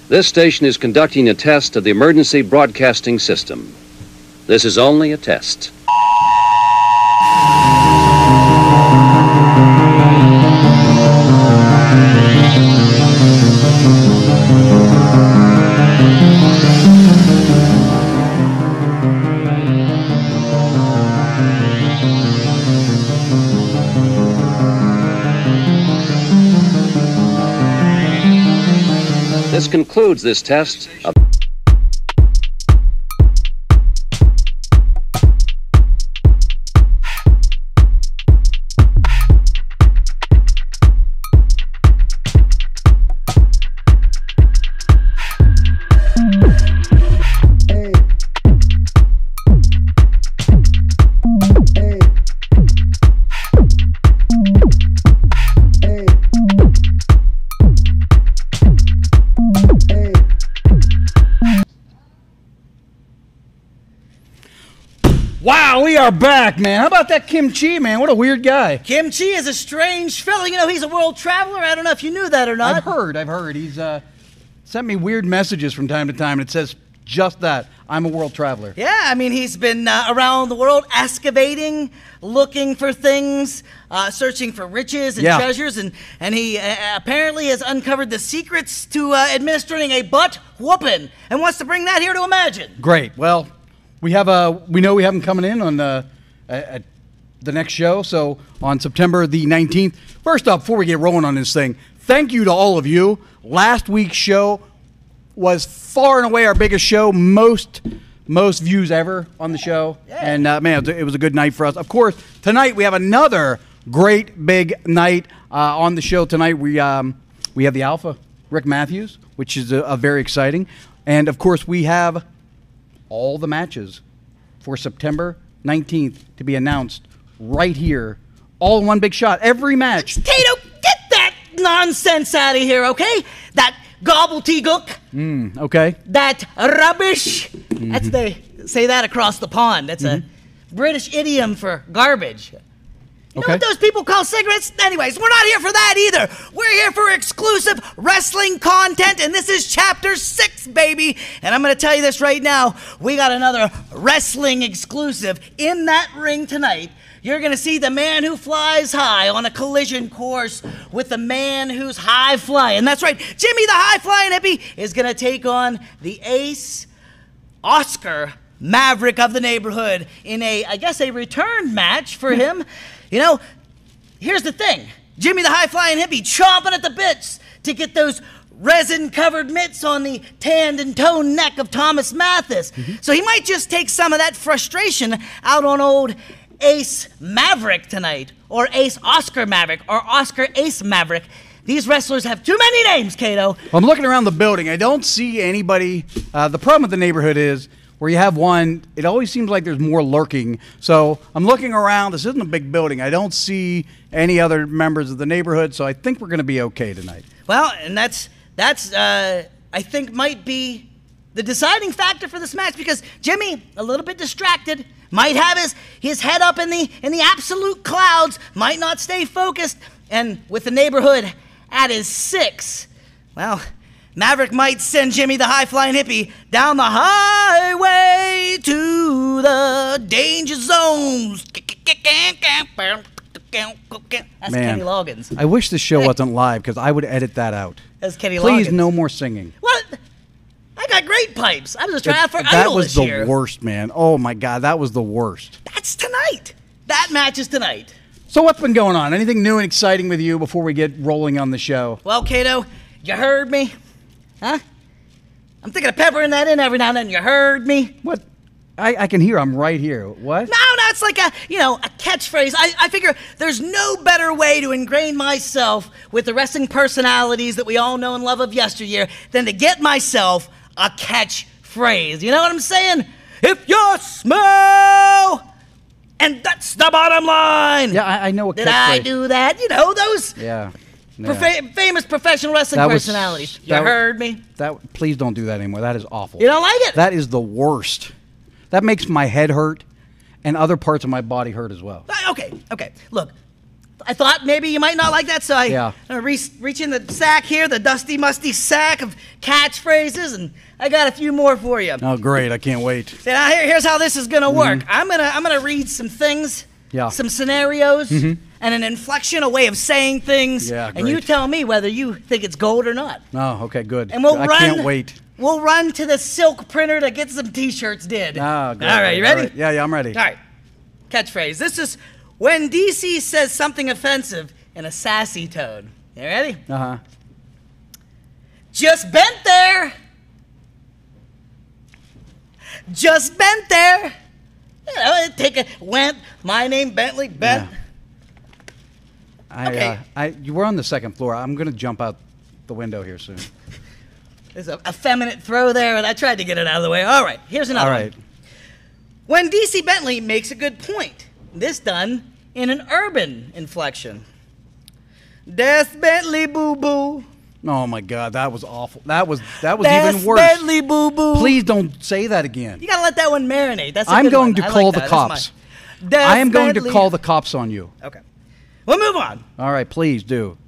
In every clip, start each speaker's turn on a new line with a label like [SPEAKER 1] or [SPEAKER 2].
[SPEAKER 1] This station is conducting a test of the emergency broadcasting system. This is only a test. This concludes this test of...
[SPEAKER 2] Wow, we are back, man. How about that Kim Chi, man? What a weird guy.
[SPEAKER 3] Kim Chi is a strange fellow. You know, he's a world traveler. I don't know if you knew that or not.
[SPEAKER 2] I've heard. He's sent me weird messages from time to time, and it says just that. I'm a world traveler.
[SPEAKER 3] Yeah, I mean, he's been around the world excavating, looking for things, searching for riches and treasures, and he apparently has uncovered the secrets to administering a butt whooping and wants to bring that here to Imagine.
[SPEAKER 2] Great. Well, we know we have him coming in on at the next show, so on September the 19th. First off, before we get rolling on this thing, thank you to all of you. Last week's show was far and away our biggest show, most views ever on the show, and man, it was a good night for us. Of course, tonight we have another great big night on the show. Tonight we have the Alpha, Rick Matthews, which is a very exciting, and of course we have all the matches for September 19th to be announced right here, all in one big shot. Every match.
[SPEAKER 3] Tato, get that nonsense out of here, okay? That gobbledygook.
[SPEAKER 2] Okay.
[SPEAKER 3] That rubbish. That's they say that across the pond. That's a British idiom for garbage. You know what those people call cigarettes? Anyways, we're not here for that either. We're here for exclusive wrestling content, and this is Chapter 6, baby. And I'm going to tell you this right now. We got another wrestling exclusive in that ring tonight. You're going to see the man who flies high on a collision course with the man who's high flying. That's right. Jimmy the High Flying Hippie is going to take on the Ace Oscar Maverick of the neighborhood in I guess a return match for him. You know, here's the thing. Jimmy the High Flying Hippie chomping at the bits to get those resin-covered mitts on the tanned and toned neck of Thomas Mathis. So he might just take some of that frustration out on old Ace Maverick tonight, or Ace Oscar Maverick, or Oscar Ace Maverick. These wrestlers have too many names, Kato.
[SPEAKER 2] Well, I'm looking around the building. I don't see anybody. The problem with the neighborhood is where you have one, it always seems like there's more lurking. So I'm looking around. This isn't a big building. I don't see any other members of the neighborhood, so I think we're going to be okay tonight.
[SPEAKER 3] Well, and that's I think might be the deciding factor for this match, because Jimmy, a little bit distracted, might have his head up in the absolute clouds, might not stay focused, and with the neighborhood at his 6, well, Maverick might send Jimmy the High Flying Hippie down the highway to the danger zones. That's
[SPEAKER 2] Man,
[SPEAKER 3] Kenny Loggins.
[SPEAKER 2] I wish this show wasn't live, because I would edit that out.
[SPEAKER 3] That's Kenny Loggins.
[SPEAKER 2] Please, no more singing.
[SPEAKER 3] What? I got great pipes. I was just trying out for Idol
[SPEAKER 2] That was
[SPEAKER 3] this year.
[SPEAKER 2] the worst, man. Oh, my God, that was the worst.
[SPEAKER 3] That's tonight. That match is tonight.
[SPEAKER 2] So what's been going on? Anything new and exciting with you before we get rolling on the show?
[SPEAKER 3] Well, Kato, you heard me. Huh? I'm thinking of peppering that in every now and then. You heard me.
[SPEAKER 2] What? I can hear. I'm right here. What?
[SPEAKER 3] No, it's like a catchphrase. I figure there's no better way to ingrain myself with the wrestling personalities that we all know and love of yesteryear than to get myself a catchphrase. You know what I'm saying? If you smell, and that's the bottom line.
[SPEAKER 2] Yeah, I know a catchphrase.
[SPEAKER 3] Did I do that? You know, those famous professional wrestling personalities. You heard me?
[SPEAKER 2] Please don't do that anymore. That is awful.
[SPEAKER 3] You don't like it?
[SPEAKER 2] That is the worst. That makes my head hurt. and other parts of my body hurt as well.
[SPEAKER 3] Okay. Look, I thought maybe you might not like that, so I reach in the sack here, the dusty, musty sack of catchphrases, and I got a few more for you.
[SPEAKER 2] Oh, great! I can't wait.
[SPEAKER 3] So now here's how this is gonna work. I'm gonna read some things, some scenarios, and an inflection, a way of saying things, and you tell me whether you think it's gold or not.
[SPEAKER 2] Oh, okay, good.
[SPEAKER 3] And I
[SPEAKER 2] can't wait.
[SPEAKER 3] We'll run to the silk printer to get some T-shirts did.
[SPEAKER 2] Oh, good.
[SPEAKER 3] All right, you ready?
[SPEAKER 2] Right. Yeah, I'm ready.
[SPEAKER 3] All right. Catchphrase. This is when DC says something offensive in a sassy tone. You ready?
[SPEAKER 2] Uh-huh.
[SPEAKER 3] Just bent there. Just bent there. You know, my name Bentley, bent.
[SPEAKER 2] Yeah. You were on the second floor. I'm going to jump out the window here soon.
[SPEAKER 3] There's a effeminate throw there, and I tried to get it out of the way. All right, here's another one. When DC Bentley makes a good point. This done in an urban inflection. Death Bentley boo-boo.
[SPEAKER 2] Oh, my God, that was awful. That was even worse.
[SPEAKER 3] Bentley boo-boo.
[SPEAKER 2] Please don't say that again.
[SPEAKER 3] You got to let that one marinate. That's a
[SPEAKER 2] I'm
[SPEAKER 3] good
[SPEAKER 2] going
[SPEAKER 3] one.
[SPEAKER 2] to call the cops. I am going to call the cops on you.
[SPEAKER 3] Okay. We'll move on.
[SPEAKER 2] All right, please do.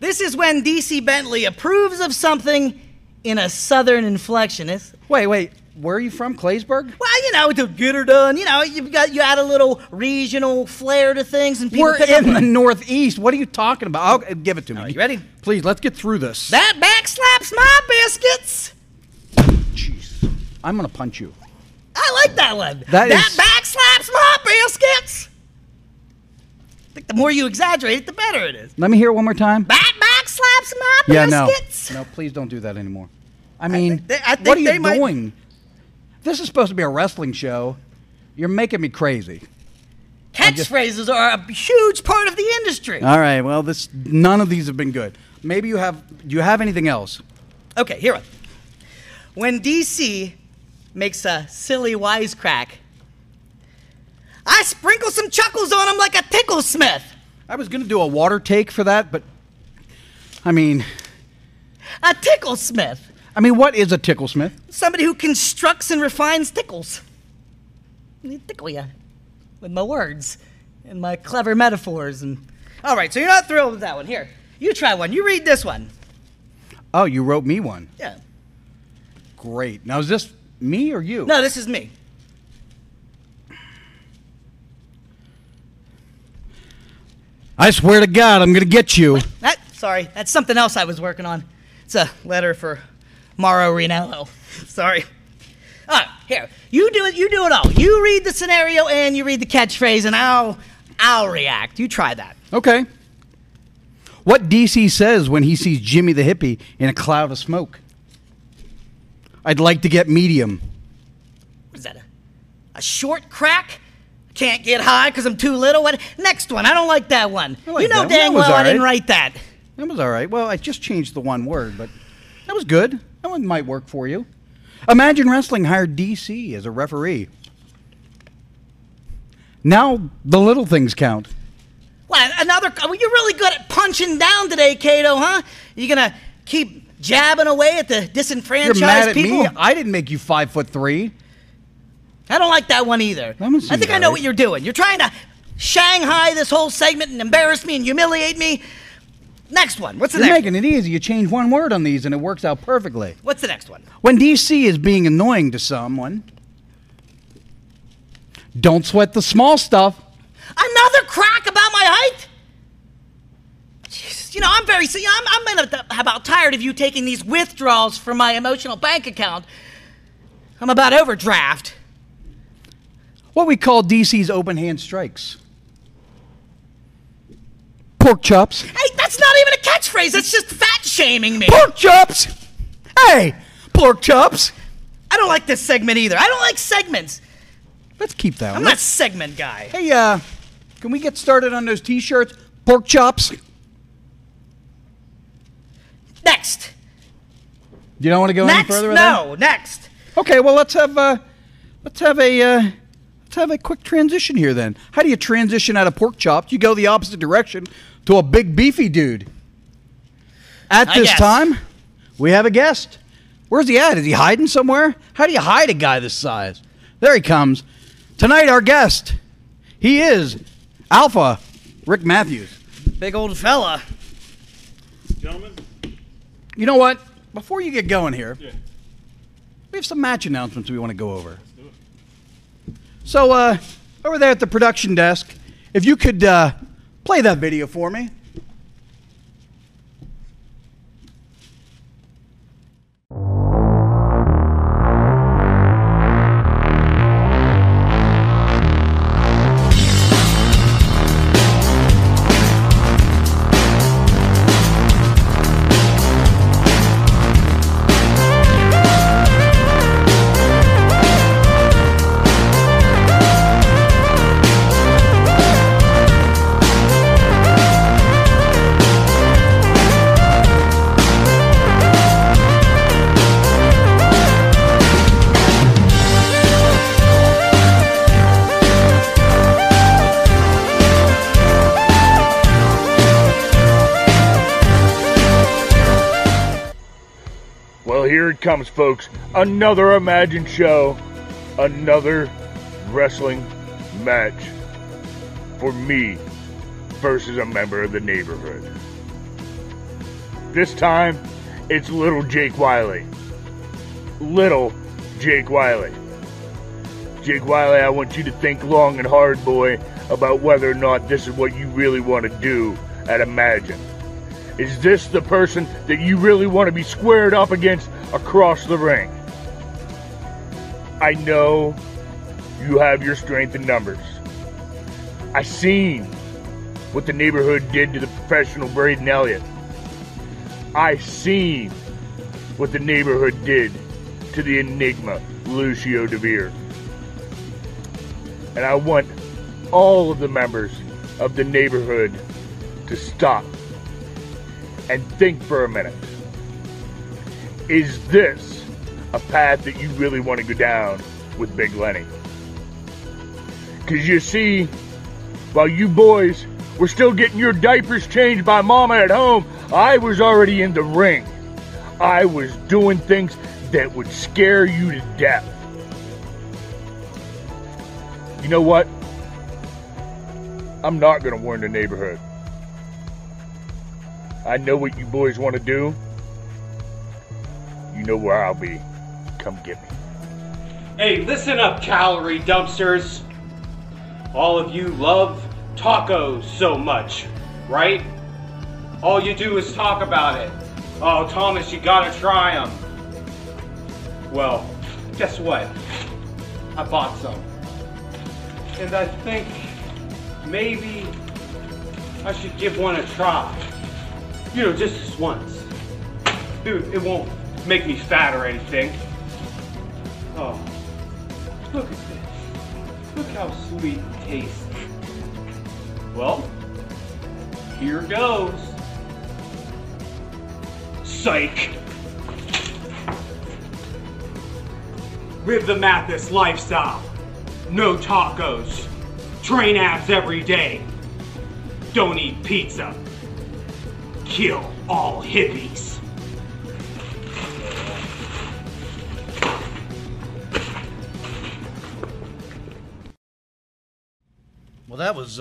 [SPEAKER 3] This is when DC Bentley approves of something in a southern inflection.
[SPEAKER 2] Wait. Where are you from? Claysburg?
[SPEAKER 3] Well, you know, to get her done. You know, you add a little regional flair to things, and people
[SPEAKER 2] We're in the Northeast. What are you talking about? I'll give it to me.
[SPEAKER 3] Are you ready?
[SPEAKER 2] Please, let's get through this.
[SPEAKER 3] That back slaps my biscuits.
[SPEAKER 2] Jeez, I'm gonna punch you.
[SPEAKER 3] I like that one. That back slaps my biscuits. I think the more you exaggerate it, the better it is.
[SPEAKER 2] Let me hear it one more time.
[SPEAKER 3] Back slaps my biscuits.
[SPEAKER 2] No, please don't do that anymore. I mean,
[SPEAKER 3] I think
[SPEAKER 2] what are you doing? This is supposed to be a wrestling show. You're making me crazy.
[SPEAKER 3] Catchphrases are a huge part of the industry.
[SPEAKER 2] All right, well, none of these have been good. Maybe do you have anything else?
[SPEAKER 3] Okay, here one. When DC makes a silly wisecrack, I sprinkle some chuckles on him like a ticklesmith.
[SPEAKER 2] I was going to do a water take for that, but, I mean...
[SPEAKER 3] A ticklesmith.
[SPEAKER 2] I mean, what is a ticklesmith?
[SPEAKER 3] Somebody who constructs and refines tickles. I tickle you with my words and my clever metaphors. All right, so you're not thrilled with that one. Here, you try one. You read this one.
[SPEAKER 2] Oh, you wrote me one?
[SPEAKER 3] Yeah.
[SPEAKER 2] Great. Now, is this me or you?
[SPEAKER 3] No, this is me.
[SPEAKER 2] I swear to God, I'm going to get you.
[SPEAKER 3] Sorry, that's something else I was working on. It's a letter for Mauro Rinaldo. Sorry. All right, here. You do it all. You read the scenario and you read the catchphrase, and I'll react. You try that.
[SPEAKER 2] Okay. What DC says when he sees Jimmy the hippie in a cloud of smoke? I'd like to get medium.
[SPEAKER 3] What is that? A short crack? Can't get high because I'm too little? What? Next one. I don't like that one. You know dang well I didn't write that.
[SPEAKER 2] That was all right. Well, I just changed the one word, but that was good. That one might work for you. Imagine Wrestling hired DC as a referee. Now the little things count.
[SPEAKER 3] Well, you're really good at punching down today, Cato, huh? You gonna keep jabbing away at the disenfranchised
[SPEAKER 2] You're mad at
[SPEAKER 3] people?
[SPEAKER 2] me? I didn't make you 5'3".
[SPEAKER 3] I don't like that one either. I think I know what you're doing. You're trying to Shanghai this whole segment and embarrass me and humiliate me. Next one. What's the next one?
[SPEAKER 2] You're making it easy. You change one word on these and it works out perfectly.
[SPEAKER 3] What's the next one?
[SPEAKER 2] When DC is being annoying to someone, don't sweat the small stuff.
[SPEAKER 3] Another crack about my height? Jeez, you know, I'm about tired of you taking these withdrawals from my emotional bank account. I'm about overdraft.
[SPEAKER 2] What we call DC's open hand strikes. Pork chops.
[SPEAKER 3] Hey, that's not even a catchphrase. That's just fat shaming me.
[SPEAKER 2] Pork chops. Hey, pork chops.
[SPEAKER 3] I don't like this segment either. I don't like segments.
[SPEAKER 2] Let's keep that one.
[SPEAKER 3] I'm not a segment guy.
[SPEAKER 2] Hey, can we get started on those T-shirts? Pork chops.
[SPEAKER 3] Next.
[SPEAKER 2] You don't want to go any further with that?
[SPEAKER 3] No, next.
[SPEAKER 2] Okay, well let's have a quick transition here then. How do you transition out of pork chops? You go the opposite direction to a big beefy dude. At this time, we have a guest. Where's he at? Is he hiding somewhere? How do you hide a guy this size? There he comes. Tonight, our guest, he is Alpha Rick Matthews.
[SPEAKER 3] Big old fella.
[SPEAKER 4] Gentlemen?
[SPEAKER 2] You know what? Before you get going here,
[SPEAKER 4] Yeah.
[SPEAKER 2] we have some match announcements we want to go over.
[SPEAKER 4] Let's do it.
[SPEAKER 2] So, over there at the production desk, if you could play that video for me.
[SPEAKER 5] Well, here it comes, folks. Another Imagine show. Another wrestling match for me versus a member of the neighborhood. This time, it's little Jake Wiley. Little Jake Wiley. Jake Wiley, I want you to think long and hard, boy, about whether or not this is what you really want to do at Imagine. Is this the person that you really want to be squared up against across the ring? I know you have your strength in numbers. I seen what the neighborhood did to the professional Braden Elliott. I seen what the neighborhood did to the Enigma Lucio DeVere. And I want all of the members of the neighborhood to stop and think for a minute. Is this a path that you really want to go down with Big Lenny? Because you see, while you boys were still getting your diapers changed by Mama at home, I was already in the ring. I was doing things that would scare you to death. You know what? I'm not going to warn the neighborhood. I know what you boys want to do. You know where I'll be. Come get me.
[SPEAKER 4] Hey, listen up, Calorie dumpsters. All of you love tacos so much, right? All you do is talk about it. Oh, Thomas, you gotta try them. Well, guess what? I bought some. And I think maybe I should give one a try. You know, just once. Dude, it won't make me fat or anything. Oh, look at this. Look how sweet it tastes. Well, here goes. Psych. Live the Mathis lifestyle. No tacos. Train abs every day. Don't eat pizza. Kill all hippies.
[SPEAKER 2] Well, that was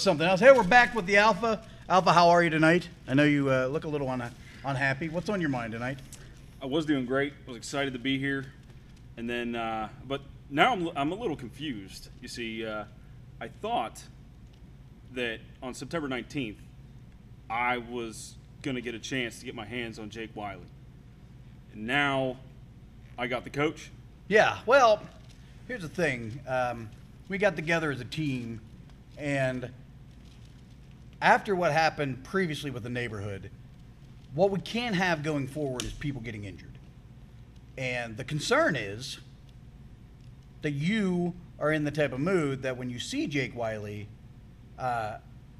[SPEAKER 2] something else. Hey, we're back with the Alpha. Alpha, how are you tonight? I know you look a little unhappy. What's on your mind tonight?
[SPEAKER 4] I was doing great. I was excited to be here, and then, but now I'm a little confused. You see, I thought that on September 19th, I was gonna get a chance to get my hands on Jake Wiley, and now I got the coach.
[SPEAKER 2] Yeah. Well, here's the thing. We got together as a team, and after what happened previously with the neighborhood, what we can't have going forward is people getting injured. And the concern is that you are in the type of mood that when you see Jake Wiley,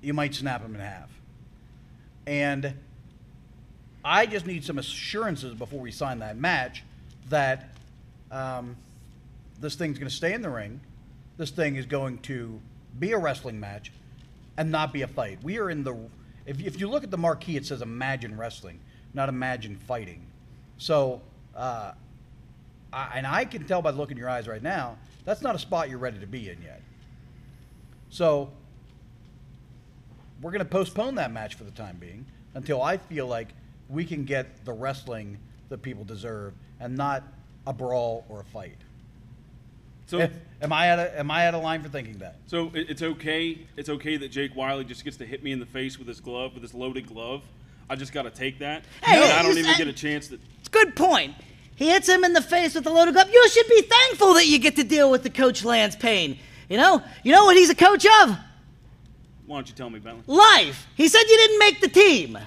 [SPEAKER 2] you might snap him in half. And I just need some assurances before we sign that match that this thing's going to stay in the ring. This thing is going to be a wrestling match and not be a fight. We are in the, if you look at the marquee, it says Imagine Wrestling, not Imagine Fighting. So, and I can tell by the look in your eyes right now, That's not a spot you're ready to be in yet. So we're going to postpone that match for the time being until I feel like we can get the wrestling that people deserve and not a brawl or a fight.
[SPEAKER 6] So
[SPEAKER 2] am I out of line for thinking that?
[SPEAKER 6] So it's okay. It's okay that Jake Wiley just gets to hit me in the face with his glove, with his loaded glove. I just got to take that.
[SPEAKER 3] Hey,
[SPEAKER 6] I don't even get a chance to.
[SPEAKER 3] It's a good point. He hits him in the face with a loaded glove. You should be thankful that you get to deal with the Coach Lance Payne. You know what he's a coach of?
[SPEAKER 6] Why don't you tell me, Bentley?
[SPEAKER 3] Life. He said you didn't make the team.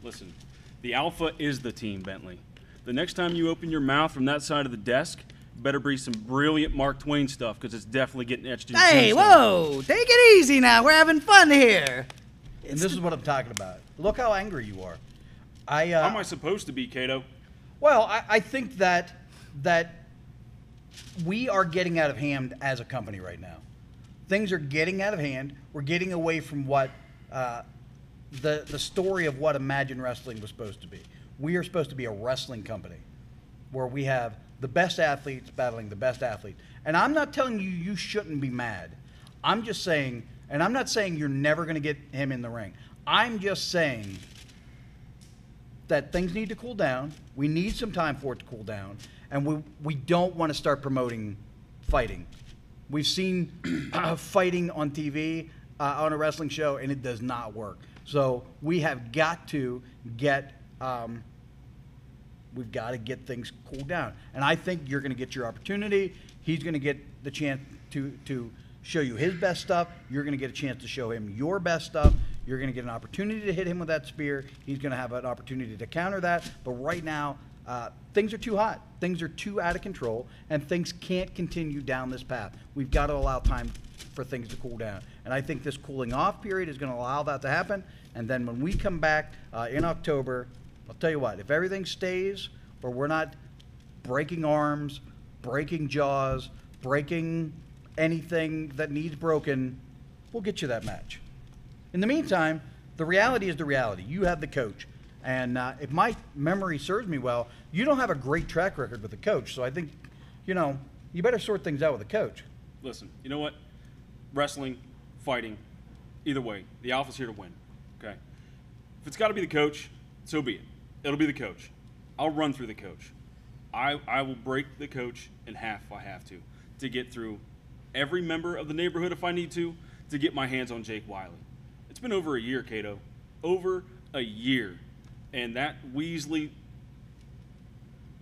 [SPEAKER 6] Listen, the Alpha is the team, Bentley. The next time you open your mouth from that side of the desk, better be some brilliant Mark Twain stuff, because it's definitely getting etched in your
[SPEAKER 3] Hey,
[SPEAKER 6] tombstone.
[SPEAKER 3] whoa. Take it easy now. We're having fun here.
[SPEAKER 2] And this is what I'm talking about. Look how angry you are.
[SPEAKER 6] How am I supposed to be, Cato?
[SPEAKER 2] Well, I think that we are getting out of hand as a company right now. Things are getting out of hand. We're getting away from what the story of what Imagine Wrestling was supposed to be. We are supposed to be a wrestling company where we have the best athletes battling the best athletes. And I'm not telling you you shouldn't be mad. I'm just saying, and I'm not saying you're never going to get him in the ring. I'm just saying that things need to cool down. We need some time for it to cool down. And we don't want to start promoting fighting. We've seen fighting on TV, on a wrestling show, and it does not work. So we have got to get, we've got to get things cooled down. And I think you're going to get your opportunity. He's going to get the chance to show you his best stuff. You're going to get a chance to show him your best stuff. You're going to get an opportunity to hit him with that spear. He's going to have an opportunity to counter that. But right now, things are too hot. Things are too out of control, and things can't continue down this path. We've got to allow time for things to cool down. And I think this cooling off period is going to allow that to happen. And then when we come back in October, I'll tell you what, if everything stays or we're not breaking arms, breaking jaws, breaking anything that needs broken, we'll get you that match. In the meantime, the reality is the reality. You have the coach. And if my memory serves me well, you don't have a great track record with the coach. So I think, you better sort things out with the coach.
[SPEAKER 6] Listen, you know what? Wrestling, fighting, either way, the Alpha's here to win, okay? If it's got to be the coach, so be it. It'll be the coach. I'll run through the coach. I will break the coach in half if I have to get through every member of the neighborhood if I need to get my hands on Jake Wiley. It's been over a year, Cato. Over a year. And that Weasley,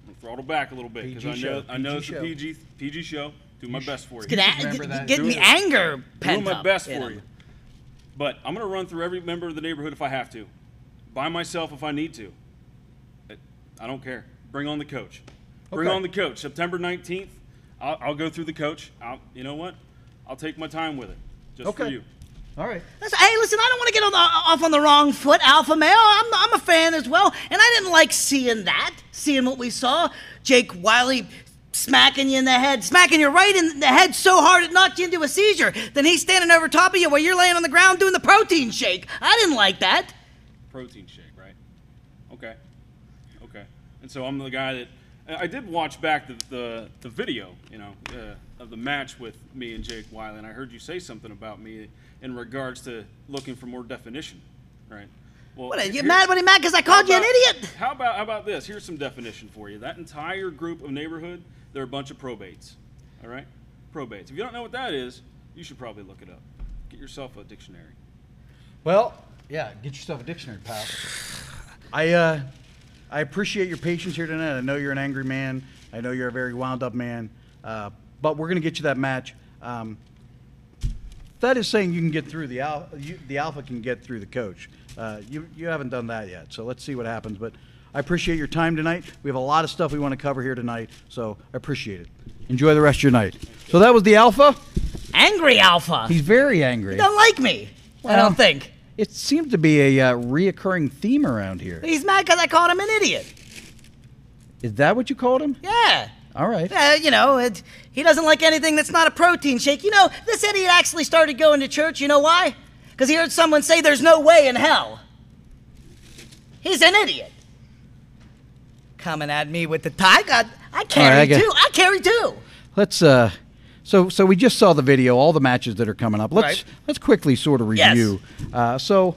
[SPEAKER 6] I'm gonna throttle back a little bit because I know it's a PG show. Do my best for you.
[SPEAKER 3] Get me anger pent
[SPEAKER 6] Doing my
[SPEAKER 3] up,
[SPEAKER 6] best for you. But I'm gonna run through every member of the neighborhood if I have to, by myself if I need to. I don't care. Bring on the coach. Bring on the coach. September 19th. I'll go through the coach. You know what? I'll take my time with it, just for you.
[SPEAKER 2] All right.
[SPEAKER 3] Hey, listen, I don't want to get off on the wrong foot, Alpha Male. I'm a fan as well, and I didn't like seeing what we saw. Jake Wiley smacking you in the head, smacking you right in the head so hard it knocked you into a seizure. Then he's standing over top of you while you're laying on the ground doing the protein shake. I didn't like that.
[SPEAKER 6] Protein shake, right? Okay. And so I'm the guy that I did watch back the video, of the match with me and Jake Wiley, and I heard you say something about me in regards to looking for more definition, right? Well,
[SPEAKER 3] What are you mad? What are you mad because I called you an idiot?
[SPEAKER 6] How about this? Here's some definition for you. That entire group of neighborhood, they're a bunch of probates, all right? Probates. If you don't know what that is, you should probably look it up. Get yourself a dictionary.
[SPEAKER 2] Well, yeah, get yourself a dictionary, pal. I appreciate your patience here tonight. I know you're an angry man. I know you're a very wound up man. But we're going to get you that match. That is saying you can get through the Alpha can get through the coach. You haven't done that yet, so let's see what happens. But I appreciate your time tonight. We have a lot of stuff we want to cover here tonight, so I appreciate it. Enjoy the rest of your night. So that was the Alpha.
[SPEAKER 3] Angry Alpha.
[SPEAKER 2] He's very angry.
[SPEAKER 3] He don't like me. I don't think.
[SPEAKER 2] It seems to be a reoccurring theme around here.
[SPEAKER 3] He's mad because I called him an idiot.
[SPEAKER 2] Is that what you called him?
[SPEAKER 3] Yeah.
[SPEAKER 2] All right.
[SPEAKER 3] He doesn't like anything that's not a protein shake. This idiot actually started going to church. You know why? Because he heard someone say there's no way in hell. He's an idiot. Coming at me with the tie. I carry too.
[SPEAKER 2] let's so we just saw the video, all the matches that are coming up. Let's quickly sort of review. So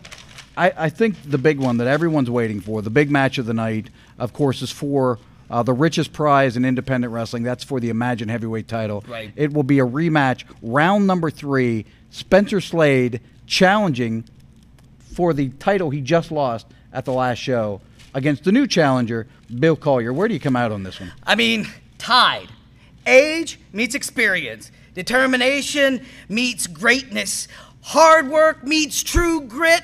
[SPEAKER 2] I think the big one that everyone's waiting for, the big match of the night, of course, is for the richest prize in independent wrestling. That's for the Imagine Heavyweight title.
[SPEAKER 3] Right.
[SPEAKER 2] It will be a rematch, round number 3. Spencer Slade challenging for the title he just lost at the last show against the new challenger, Bill Collier. Where do you come out on this one?
[SPEAKER 3] I mean, tied. Age meets experience. Determination meets greatness. Hard work meets true grit.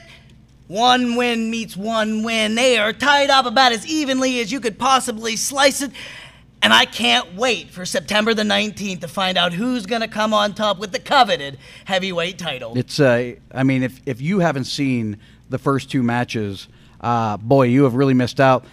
[SPEAKER 3] One win meets one win. They are tied up about as evenly as you could possibly slice it. And I can't wait for September the 19th to find out who's going to come on top with the coveted heavyweight title.
[SPEAKER 2] It's, I mean, if you haven't seen the first 2 matches, boy, you have really missed out.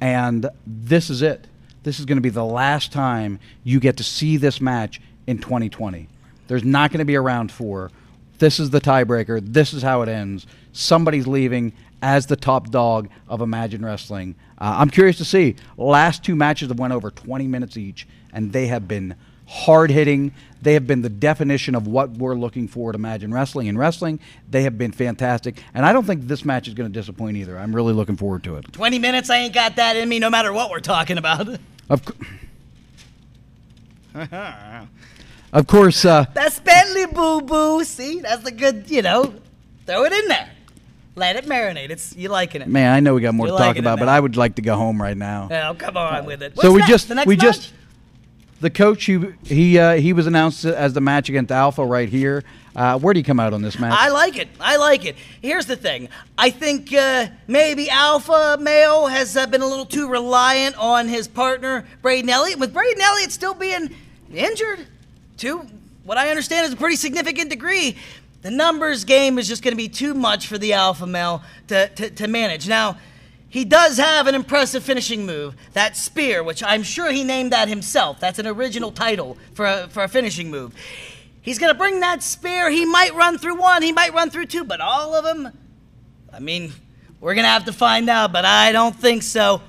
[SPEAKER 2] And this is it. This is going to be the last time you get to see this match in 2020. There's not going to be a round 4. This is the tiebreaker. This is how it ends. Somebody's leaving as the top dog of Imagine Wrestling. I'm curious to see. Last 2 matches have went over 20 minutes each, and they have been hard-hitting. They have been the definition of what we're looking for at Imagine Wrestling. In wrestling, they have been fantastic, and I don't think this match is going to disappoint either. I'm really looking forward to it.
[SPEAKER 3] 20 minutes, I ain't got that in me no matter what we're talking about.
[SPEAKER 2] Of course.
[SPEAKER 3] That's Bentley, boo-boo. See, that's the good, throw it in there. Let it marinate. You liking it.
[SPEAKER 2] Man, I know we got more
[SPEAKER 3] You're
[SPEAKER 2] to talk
[SPEAKER 3] liking it
[SPEAKER 2] about,
[SPEAKER 3] now.
[SPEAKER 2] but I would like to go home right now.
[SPEAKER 3] Oh, come on with it.
[SPEAKER 2] So
[SPEAKER 3] What's next? The next match?
[SPEAKER 2] The coach, he was announced as the match against Alpha right here. Where do you come out on this match?
[SPEAKER 3] I like it. Here's the thing. I think maybe Alpha Male has been a little too reliant on his partner, Braden Elliott. With Braden Elliott still being injured to what I understand is a pretty significant degree, the numbers game is just going to be too much for the Alpha Male to manage. Now, he does have an impressive finishing move, that spear, which I'm sure he named that himself. That's an original title for a finishing move. He's going to bring that spear. He might run through 1, he might run through 2, but all of them, I mean, we're going to have to find out, but I don't think so.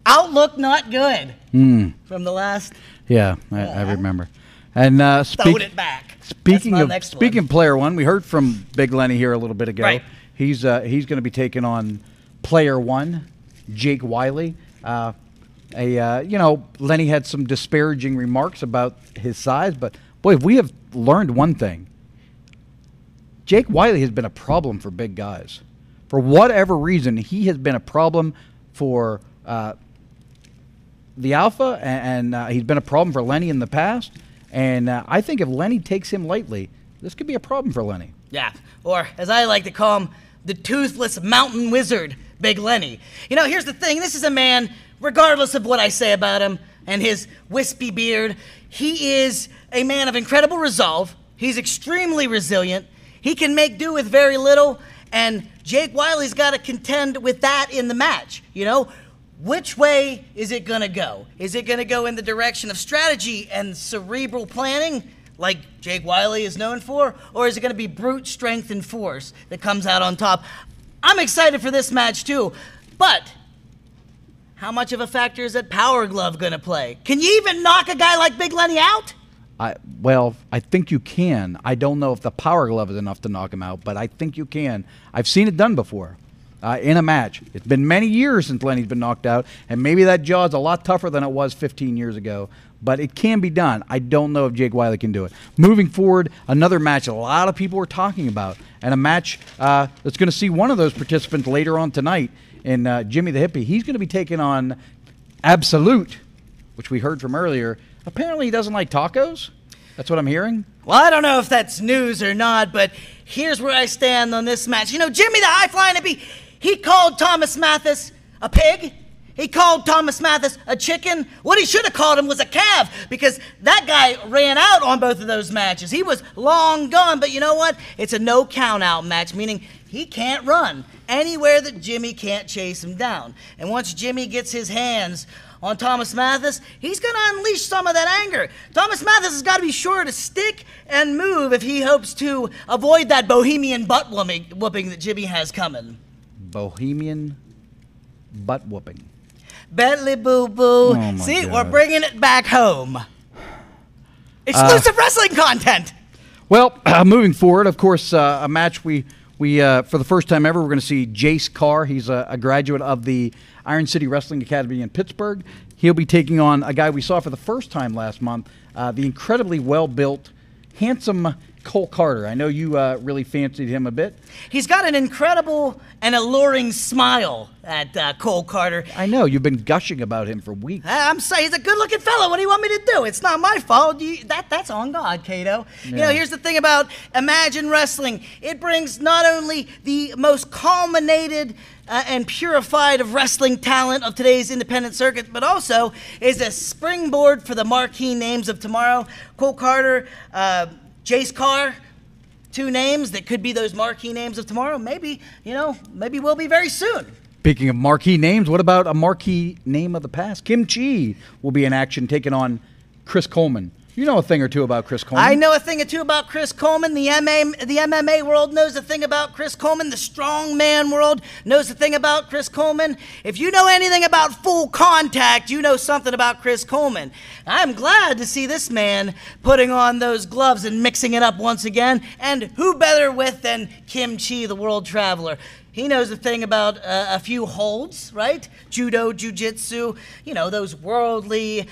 [SPEAKER 3] Outlook not good from the last.
[SPEAKER 2] Yeah, I remember. And
[SPEAKER 3] throwed it back.
[SPEAKER 2] Speaking of player 1, we heard from Big Lenny here a little bit ago.
[SPEAKER 3] Right.
[SPEAKER 2] He's going to be taking on player 1, Jake Wiley. Lenny had some disparaging remarks about his size, but boy, we have learned one thing. Jake Wiley has been a problem for big guys. For whatever reason, he has been a problem for the Alpha, and he's been a problem for Lenny in the past. And I think if Lenny takes him lightly, this could be a problem for Lenny.
[SPEAKER 3] Yeah, or as I like to call him, the toothless mountain wizard, Big Lenny. Here's the thing. This is a man, regardless of what I say about him and his wispy beard, he is a man of incredible resolve. He's extremely resilient. He can make do with very little, and Jake Wiley's got to contend with that in the match, Which way is it going to go? Is it going to go in the direction of strategy and cerebral planning, like Jake Wiley is known for, or is it going to be brute strength and force that comes out on top? I'm excited for this match too, but how much of a factor is that Power Glove going to play? Can you even knock a guy like Big Lenny out?
[SPEAKER 2] I think you can. I don't know if the Power Glove is enough to knock him out, but I think you can. I've seen it done before. In a match. It's been many years since Lenny's been knocked out, and maybe that jaw is a lot tougher than it was 15 years ago, but it can be done. I don't know if Jake Wiley can do it. Moving forward, another match a lot of people are talking about, and a match that's going to see one of those participants later on tonight in Jimmy the Hippie. He's going to be taking on Absolute, which we heard from earlier. Apparently he doesn't like tacos. That's what I'm hearing.
[SPEAKER 3] Well, I don't know if that's news or not, but here's where I stand on this match. Jimmy the High-Flying Hippie, he called Thomas Mathis a pig. He called Thomas Mathis a chicken. What he should have called him was a calf, because that guy ran out on both of those matches. He was long gone, but you know what? It's a no count-out match, meaning he can't run anywhere that Jimmy can't chase him down. And once Jimmy gets his hands on Thomas Mathis, he's going to unleash some of that anger. Thomas Mathis has got to be sure to stick and move if he hopes to avoid that bohemian butt whooping that Jimmy has coming.
[SPEAKER 2] Bohemian butt whooping.
[SPEAKER 3] Bentley boo-boo.
[SPEAKER 2] Oh
[SPEAKER 3] See,
[SPEAKER 2] God.
[SPEAKER 3] we're bringing it back home. Exclusive wrestling content.
[SPEAKER 2] Well, moving forward, of course, a match we for the first time ever, we're going to see Jace Carr. He's a graduate of the Iron City Wrestling Academy in Pittsburgh. He'll be taking on a guy we saw for the first time last month, the incredibly well-built, handsome Cole Carter. I know you really fancied him a bit.
[SPEAKER 3] He's got an incredible and alluring smile at Cole Carter.
[SPEAKER 2] I know. You've been gushing about him for weeks.
[SPEAKER 3] I'm saying he's a good-looking fellow. What do you want me to do? It's not my fault. That's on God, Cato.
[SPEAKER 2] Yeah.
[SPEAKER 3] You know, here's the thing about Imagine Wrestling. It brings not only the most culminated and purified of wrestling talent of today's independent circuit, but also is a springboard for the marquee names of tomorrow. Cole Carter, Jace Carr, two names that could be those marquee names of tomorrow. Maybe will be very soon.
[SPEAKER 2] Speaking of marquee names, what about a marquee name of the past? Kim Chi will be in action taking on Chris Coleman. You know a thing or two about Chris Coleman.
[SPEAKER 3] I know a thing or two about Chris Coleman. The MMA world knows a thing about Chris Coleman. The strongman world knows a thing about Chris Coleman. If you know anything about full contact, you know something about Chris Coleman. I'm glad to see this man putting on those gloves and mixing it up once again. And who better with than Kim Chi, the world traveler? He knows a thing about a few holds, right? Judo, jiu-jitsu, those worldly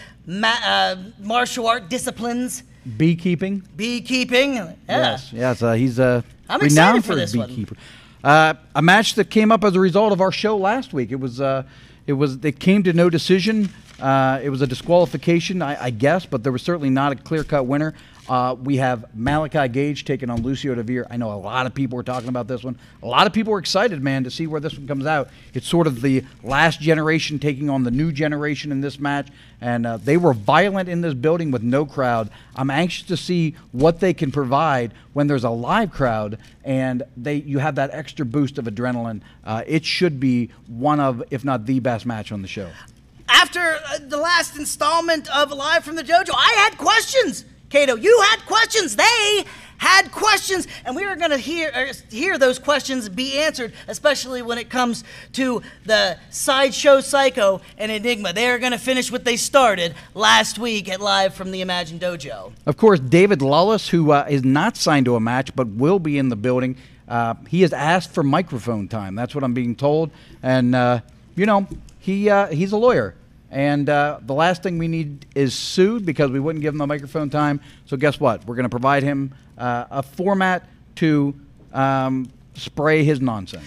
[SPEAKER 3] martial art disciplines.
[SPEAKER 2] Beekeeping.
[SPEAKER 3] Yeah.
[SPEAKER 2] Yes, he's
[SPEAKER 3] I'm
[SPEAKER 2] renowned
[SPEAKER 3] excited for
[SPEAKER 2] for
[SPEAKER 3] this
[SPEAKER 2] his
[SPEAKER 3] one.
[SPEAKER 2] beekeeper. A match that came up as a result of our show last week. It came to no decision. It was a disqualification, I guess, but there was certainly not a clear-cut winner. We have Malachi Gage taking on Lucio DeVere. I know a lot of people were talking about this one. A lot of people were excited, man, to see where this one comes out. It's sort of the last generation taking on the new generation in this match, and they were violent in this building with no crowd. I'm anxious to see what they can provide when there's a live crowd and you have that extra boost of adrenaline. It should be one of, if not the best match on the show.
[SPEAKER 3] After the last installment of Live from the Dojo, I had questions. Cato, you had questions. They had questions, and we are going to hear those questions be answered, especially when it comes to the Sideshow Psycho and Enigma. They are going to finish what they started last week at Live from the Imagine Dojo.
[SPEAKER 2] Of course, David Lawless, who is not signed to a match but will be in the building, he has asked for microphone time. That's what I'm being told, and he's a lawyer. And the last thing we need is sued because we wouldn't give him the microphone time. So guess what? We're going to provide him a format to spray his nonsense.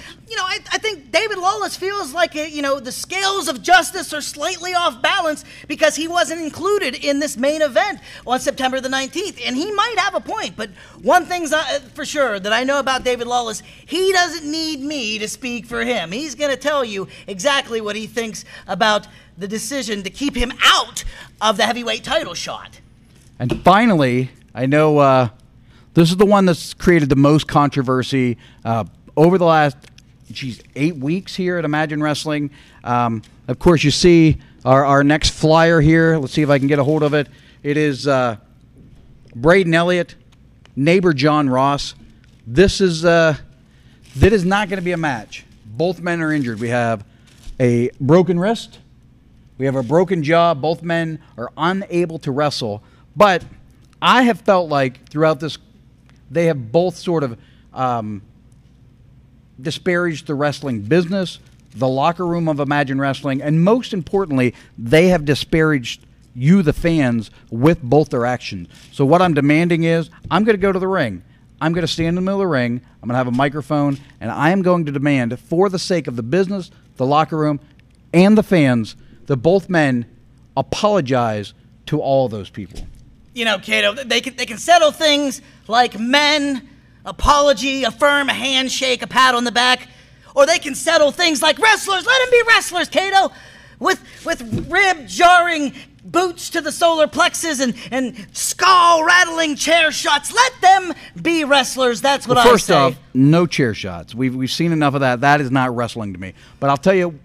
[SPEAKER 3] I think David Lawless feels like, the scales of justice are slightly off balance because he wasn't included in this main event on September the 19th. And he might have a point, but one thing's for sure that I know about David Lawless, he doesn't need me to speak for him. He's going to tell you exactly what he thinks about the decision to keep him out of the heavyweight title shot. And
[SPEAKER 2] finally, I know this is the one that's created the most controversy over the last 8 weeks here at Imagine Wrestling. Of course, you see our next flyer here. Let's see if I can get a hold of it. It is Braden Elliott, neighbor John Ross. That is not going to be a match. Both men are injured. We have a broken wrist. We have a broken jaw. Both men are unable to wrestle. But I have felt like throughout this, they have both sort of disparaged the wrestling business, the locker room of Imagine Wrestling, and most importantly, they have disparaged you, the fans, with both their actions. So what I'm demanding is I'm going to go to the ring. I'm going to stand in the middle of the ring. I'm going to have a microphone, and I am going to demand, for the sake of the business, the locker room, and the fans, that both men apologize to all those people.
[SPEAKER 3] Cato, they can settle things like men, apology, a firm handshake, a pat on the back, or they can settle things like wrestlers. Let them be wrestlers, Cato, with rib-jarring boots to the solar plexus and skull-rattling chair shots. Let them be wrestlers. That's what I say.
[SPEAKER 2] First off, no chair shots. We've seen enough of that. That is not wrestling to me. But I'll tell you,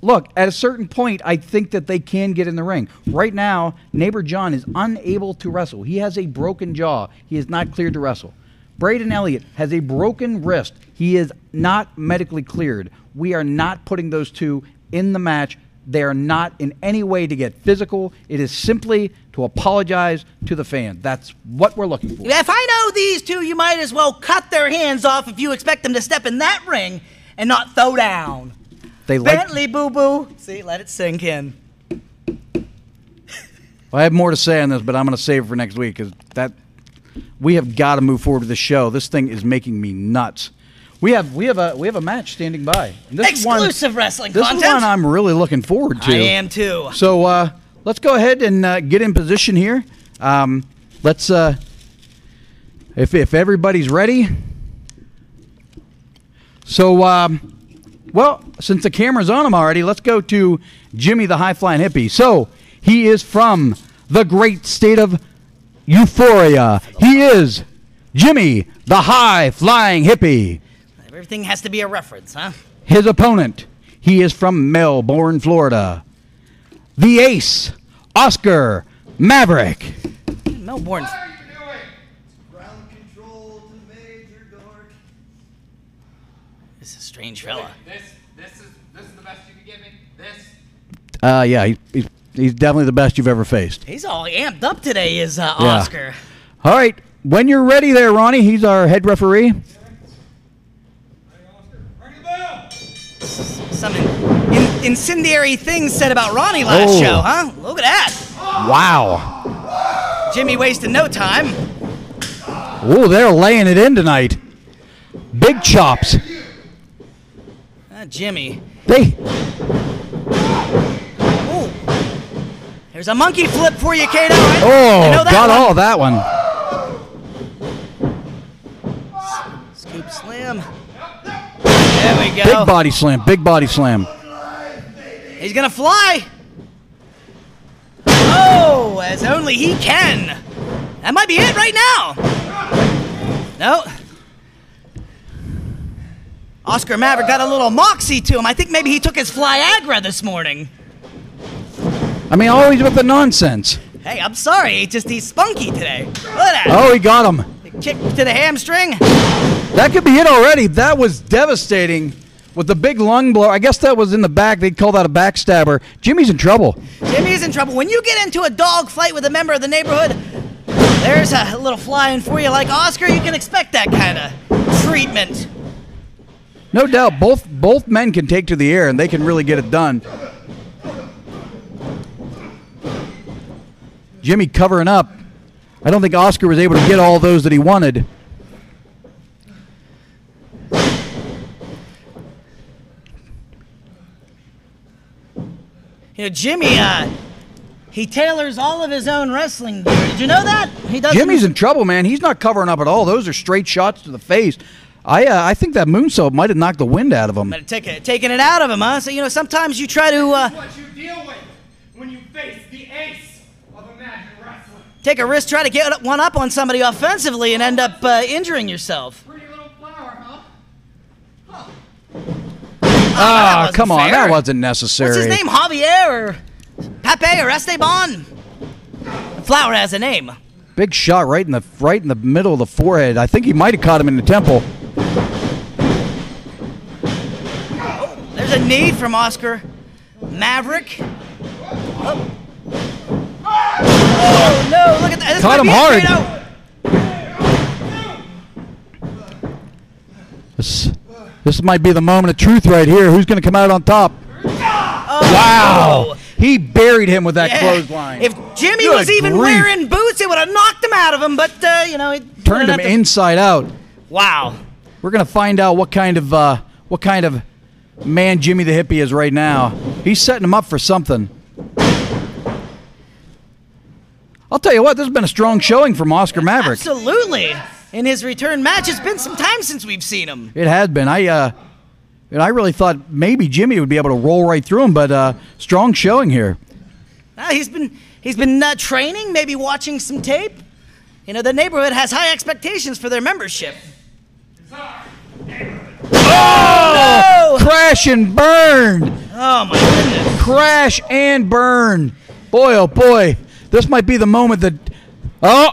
[SPEAKER 2] look, at a certain point, I think that they can get in the ring. Right now, neighbor John is unable to wrestle. He has a broken jaw. He is not cleared to wrestle. Braden Elliott has a broken wrist. He is not medically cleared. We are not putting those two in the match They are not in any way to get physical. It is simply to apologize to the fan. That's what we're looking for.
[SPEAKER 3] If I know these two, you might as well cut their hands off if you expect them to step in that ring and not throw down.
[SPEAKER 2] They like.
[SPEAKER 3] Bentley, boo-boo. See, let it sink in.
[SPEAKER 2] I have more to say on this, but I'm going to save it for next week because we have got to move forward with the show. This thing is making me nuts. We have a match standing by. And this
[SPEAKER 3] Exclusive wrestling
[SPEAKER 2] this
[SPEAKER 3] content.
[SPEAKER 2] This is one I'm really looking forward to.
[SPEAKER 3] I am too.
[SPEAKER 2] So let's go ahead and get in position here. Let's if everybody's ready. So well, since the camera's on him already, let's go to Jimmy the High Flying Hippie. So he is from the great state of Euphoria. He is Jimmy the High Flying Hippie.
[SPEAKER 3] Everything has to be a reference, huh?
[SPEAKER 2] His opponent, he is from Melbourne, Florida. The Ace, Oscar Maverick.
[SPEAKER 3] Melbourne.
[SPEAKER 7] What are you doing? Ground control to Major Dork.
[SPEAKER 3] This is a strange fella.
[SPEAKER 7] This is the best you can give me. This.
[SPEAKER 2] Yeah, he's definitely the best you've ever faced.
[SPEAKER 3] He's all amped up today, is Oscar.
[SPEAKER 2] All right, when you're ready there, Ronnie, he's our head referee.
[SPEAKER 3] Some incendiary things said about Ronnie last show, huh? Look at that.
[SPEAKER 2] Wow.
[SPEAKER 3] Jimmy wasting no time.
[SPEAKER 2] Oh, they're laying it in tonight. Big chops.
[SPEAKER 3] Jimmy.
[SPEAKER 2] Ooh.
[SPEAKER 3] There's a monkey flip for you, Kato.
[SPEAKER 2] Got all that one.
[SPEAKER 3] Scoop slam. There we go.
[SPEAKER 2] Big body slam. Big body slam.
[SPEAKER 3] He's gonna fly. Oh, as only he can. That might be it right now. No. Oscar Maverick got a little moxie to him. I think maybe he took his Flyagra this morning.
[SPEAKER 2] I mean, always with the nonsense.
[SPEAKER 3] Hey, I'm sorry. He's spunky today. Look at that.
[SPEAKER 2] Oh, he got him.
[SPEAKER 3] Kick to the hamstring.
[SPEAKER 2] That could be it already. That was devastating with the big lung blow. I guess that was in the back. They'd call that a backstabber. Jimmy's in trouble.
[SPEAKER 3] Jimmy's in trouble. When you get into a dog fight with a member of the neighborhood, there's a little flying for you like Oscar. You can expect that kind of treatment.
[SPEAKER 2] No doubt. Both men can take to the air, and they can really get it done. Jimmy covering up. I don't think Oscar was able to get all those that he wanted.
[SPEAKER 3] You know, Jimmy, he tailors all of his own wrestling gear. Did you know that?
[SPEAKER 2] Jimmy's in trouble, man. He's not covering up at all. Those are straight shots to the face. I think that moonsault might have knocked the wind out of him.
[SPEAKER 3] Taking it out of him, huh? So, you know, sometimes you try to...
[SPEAKER 7] what you deal with when you face the ace of Imagine Wrestling.
[SPEAKER 3] Take a risk, try to get one up on somebody offensively and end up injuring yourself.
[SPEAKER 7] Pretty little flower, huh?
[SPEAKER 2] Come on.
[SPEAKER 3] Fair.
[SPEAKER 2] That wasn't necessary.
[SPEAKER 3] What's his name? Javier or Pepe or Esteban? The flower has a name.
[SPEAKER 2] Big shot right in the middle of the forehead. I think he might have caught him in the temple.
[SPEAKER 3] Oh, there's a knee from Oscar Maverick. Oh, no, look at that. This
[SPEAKER 2] Caught him hard. This might be the moment of truth right here. Who's going to come out on top? Wow. He buried him with that clothesline.
[SPEAKER 3] If Jimmy was even wearing boots, it would have knocked him out of him, but, you know... It
[SPEAKER 2] turned him inside out.
[SPEAKER 3] Wow.
[SPEAKER 2] We're going to find out what kind of man Jimmy the Hippie is right now. He's setting him up for something. I'll tell you what, this has been a strong showing from Oscar Maverick.
[SPEAKER 3] Absolutely. In his return match, it's been some time since we've seen him.
[SPEAKER 2] It has been. I really thought maybe Jimmy would be able to roll right through him, but strong showing here.
[SPEAKER 3] He's been training, maybe watching some tape. You know, the neighborhood has high expectations for their membership.
[SPEAKER 2] Oh! No! Crash and burn!
[SPEAKER 3] Oh, my goodness.
[SPEAKER 2] Crash and burn. Boy, oh, boy. This might be the moment that... Oh!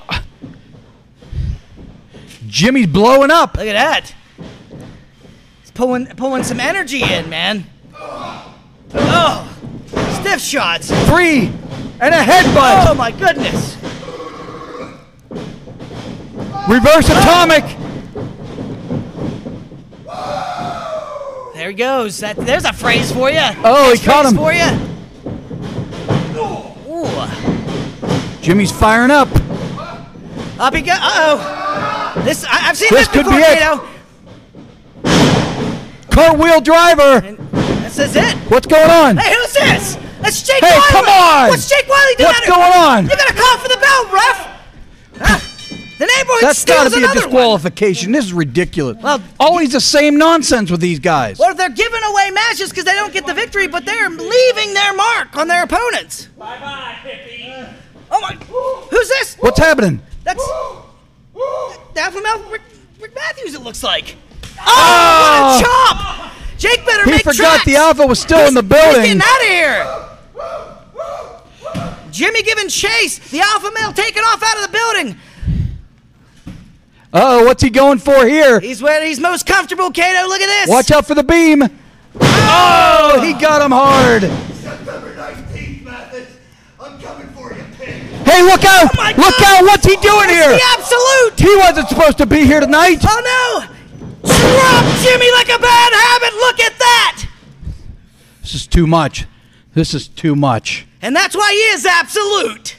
[SPEAKER 2] Jimmy's blowing up.
[SPEAKER 3] Look at that. He's pulling some energy in, man. Oh. stiff shots.
[SPEAKER 2] 3 and a headbutt.
[SPEAKER 3] Oh my goodness.
[SPEAKER 2] Reverse atomic.
[SPEAKER 3] There he goes. There's a phrase for you.
[SPEAKER 2] Oh, he caught him.
[SPEAKER 3] For you. Ooh.
[SPEAKER 2] Jimmy's firing up.
[SPEAKER 3] Up he goes. Uh-oh. I've seen
[SPEAKER 2] This
[SPEAKER 3] this
[SPEAKER 2] could
[SPEAKER 3] before,
[SPEAKER 2] be it.
[SPEAKER 3] Kato.
[SPEAKER 2] Cartwheel driver.
[SPEAKER 3] And this is it.
[SPEAKER 2] What's going on?
[SPEAKER 3] Hey, who's this? That's Jake
[SPEAKER 2] Hey,
[SPEAKER 3] Wiley.
[SPEAKER 2] come on.
[SPEAKER 3] What's Jake Wiley doing?
[SPEAKER 2] What's going on?
[SPEAKER 3] You gotta call for the bell, ref. The neighborhood
[SPEAKER 2] That's got
[SPEAKER 3] steals
[SPEAKER 2] to be a
[SPEAKER 3] another
[SPEAKER 2] disqualification. This is ridiculous.
[SPEAKER 3] Well,
[SPEAKER 2] always the same nonsense with these guys.
[SPEAKER 3] Well, they're giving away matches because they don't get the victory, but they're leaving their mark on their opponents.
[SPEAKER 7] Bye-bye, hippie.
[SPEAKER 3] Oh my! Who's this?
[SPEAKER 2] What's happening?
[SPEAKER 3] That's the Alpha Male Rick Matthews. It looks like.
[SPEAKER 2] Oh!
[SPEAKER 3] What a chop! Jake better
[SPEAKER 2] He
[SPEAKER 3] make
[SPEAKER 2] forgot
[SPEAKER 3] tracks.
[SPEAKER 2] the Alpha was still in the
[SPEAKER 3] He's
[SPEAKER 2] building.
[SPEAKER 3] getting out of here. Jimmy giving chase. The Alpha Male taking off out of the building.
[SPEAKER 2] Uh-oh, what's he going for here?
[SPEAKER 3] He's where he's most comfortable, Kato. Look at this.
[SPEAKER 2] Watch out for the beam. Oh, he got him hard.
[SPEAKER 8] September 19th, Mathis. I'm coming for you, pig.
[SPEAKER 2] Hey, look out!
[SPEAKER 3] Oh my
[SPEAKER 2] Look
[SPEAKER 3] God.
[SPEAKER 2] out! What's he doing here?
[SPEAKER 3] The absolute.
[SPEAKER 2] He wasn't supposed to be here tonight.
[SPEAKER 3] Oh no! Drop Jimmy like a bad habit. Look at that.
[SPEAKER 2] This is too much. This is too much.
[SPEAKER 3] And that's why he is absolute.